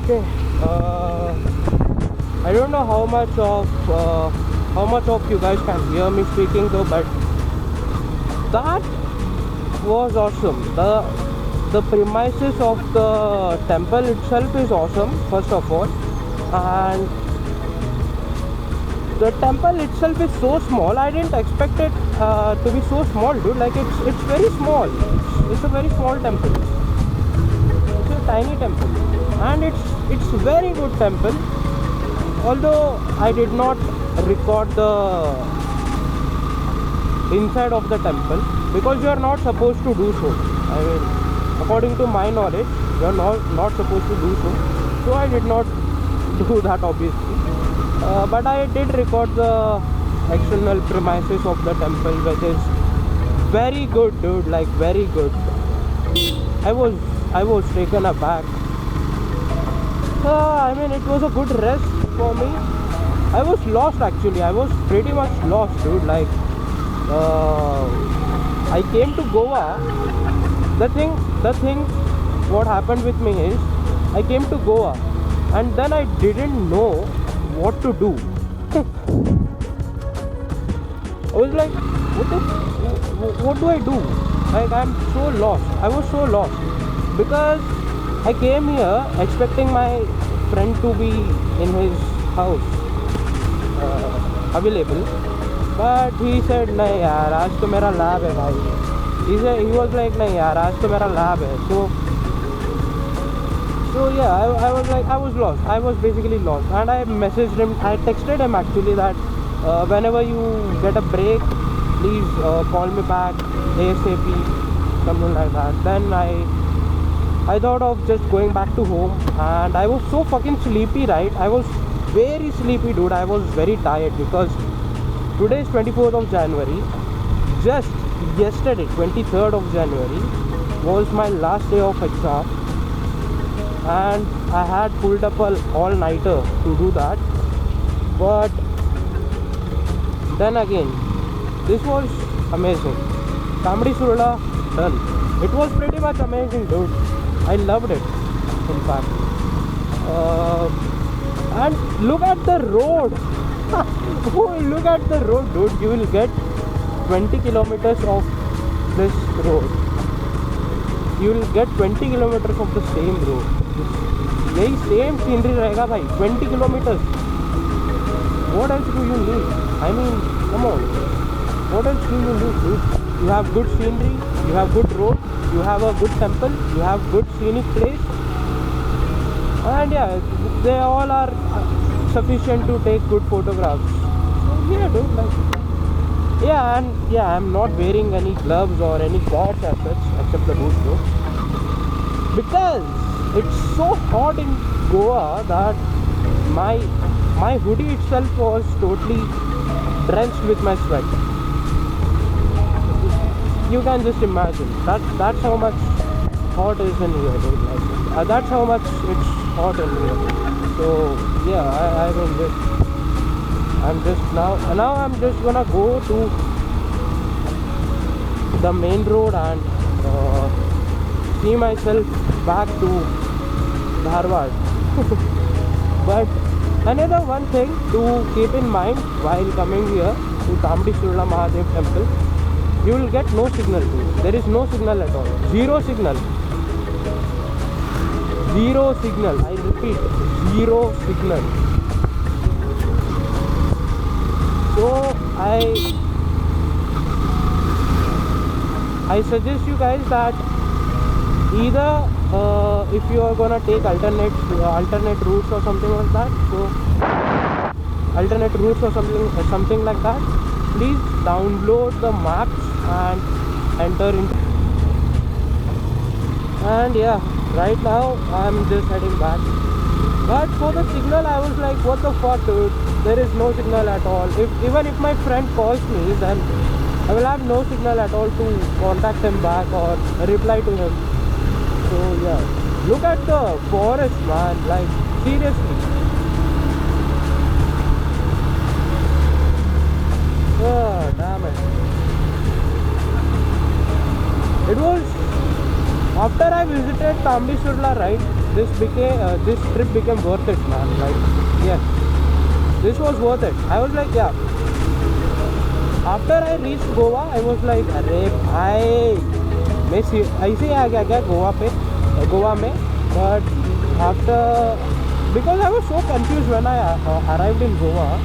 Okay. I don't know how much of you guys can hear me speaking though, but that was awesome. The premises of the temple itself is awesome, first of all, and the temple itself is so small. I didn't expect it to be so small, dude. Like it's very small. It's a very small temple. It's a tiny temple, and it's very good temple. Although I did not record the inside of the temple because you are not supposed to do so. I mean, according to my knowledge, you are not supposed to do so. So I did not do that, obviously. But I did record the external premises of the temple, which is very good, dude. Like very good. I was taken aback. I mean, it was a good rest for me. I was lost actually. I was pretty much lost, dude. Like, I came to Goa. The thing, what happened with me is, I came to Goa, and then I didn't know what to do. I was like, what do I do? Like, I'm so lost. I was so lost because I came here expecting my friend to be in his house available, but he said, "नहीं यार, आज तो मेरा lab है भाई." He was like, "नहीं यार, आज तो मेरा lab है." So yeah, I was like, I was lost. I was basically lost, and I messaged him. I texted him actually that whenever you get a break, please call me back ASAP, something like that. Then I thought of just going back to home, and I was so fucking sleepy, right? I was very sleepy, dude. I was very tired because today is 24th of January. Just yesterday, 23rd of January, was my last day of exam, and I had pulled up an all-nighter to do that. But then again, this was amazing. Kamdi Surula done. It was pretty much amazing, dude. I loved it, in fact. And look at the road. Oh, look at the road, dude. You will get 20 kilometers of this road. You will get 20 kilometers of the same road. यही same scenery रहेगा भाई. 20 kilometers. What else do you need? I mean, come on. What else do you need, dude? You have good scenery, you have good road, you have a good temple, you have good scenic place, and yeah, they all are sufficient to take good photographs. So yeah, dude, like, yeah, and yeah, I'm not wearing any gloves or any pads as such, except the boot though, because it's so hot in Goa that my hoodie itself was totally drenched with my sweat. You can just imagine that's how much hot is in here, dude. Like, that's how much it's hot in here. So yeah, I mean, I'm just gonna go to the main road and see myself back to Dharwad. But Another one thing to keep in mind while coming here to Tambadi Surla Mahadev temple, you will get no signal. There is no signal at all. Zero signal. Zero signal. I repeat, zero signal. So I suggest you guys that either if you are gonna take alternate routes or something like that, so alternate routes or something like that, please download the maps and enter into. And yeah, right now I'm just heading back. But for the signal, I was like, what the fuck, dude? There is no signal at all. Even if my friend calls me, then I will have no signal at all to contact him back or reply to him. So yeah, look at the forest, man. Like seriously. Oh damn it! It was after I visited Tambadi Surla, right? This trip became worth it, man. Like yes, this was worth it. I was like, yeah. After I reached Goa, I was like, अरे भाई मैं ऐसे ही आ गया गोवा में. But after, because I was so confused when I arrived in Goa,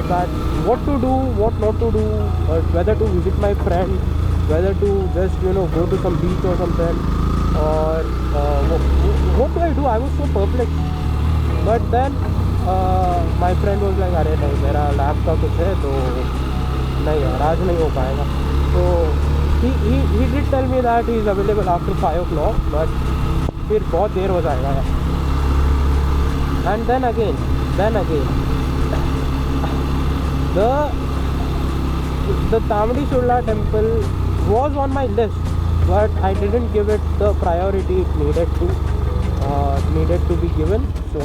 that what to do, what not to do, whether to visit my friend, whether to just go to some beach or something, or what do I do? I was so perplexed. But then my friend was like, अरे नहीं मेरा lab का कुछ है तो नहीं यार आज नहीं हो पाएगा. So he did tell me that he is available after 5 o'clock, but फिर बहुत देर हो जाएगा यार. And then again the Tambadi Surla temple was on my list, but I didn't give it the priority it needed to be given. So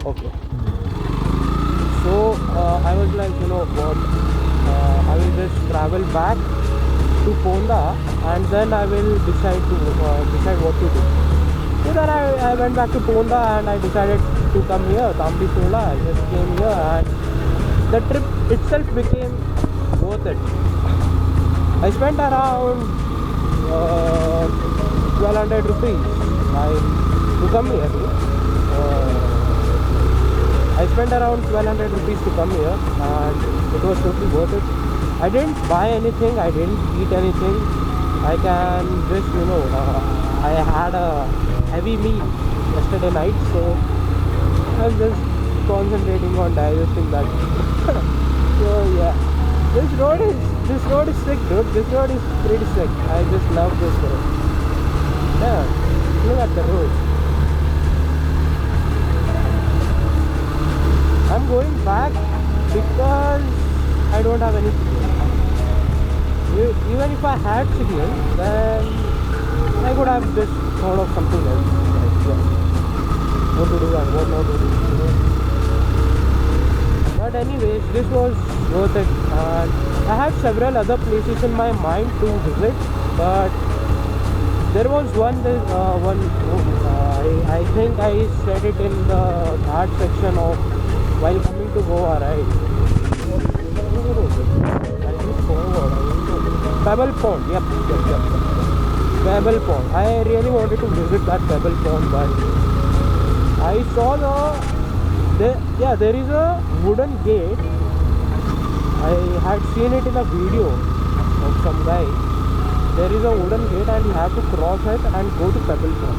okay. So I was like, you know what, I will just travel back to Ponda and then I will decide what to do. So then I went back to Ponda and I decided to come here, Tambadi Surla. I just came here and the trip itself became worth it. I spent around 1200 rupees to come here. I spent around 1200 rupees to come here and it was totally worth it. I didn't buy anything, I didn't eat anything. I can just, I had a heavy meal yesterday night, so I'm just concentrating on digesting that. So yeah, this road is sick, dude. This road is pretty sick. I just love this road. Yeah, look at the road. I'm going back because I don't have any signal. Even if I had signal, then I could have just thought of something else. Like, yeah, what to do and what not to do. But anyways, this was worth it. And I had several other places in my mind to visit, but there was I think I said it in the art section of while coming to Goa, right? Pebble Pond, yep. Pebble Pond. I really wanted to visit that Pebble Pond, but I saw there is a wooden gate. I had seen it in a video of some guy. There is a wooden gate and you have to cross it and go to Pebble Pond.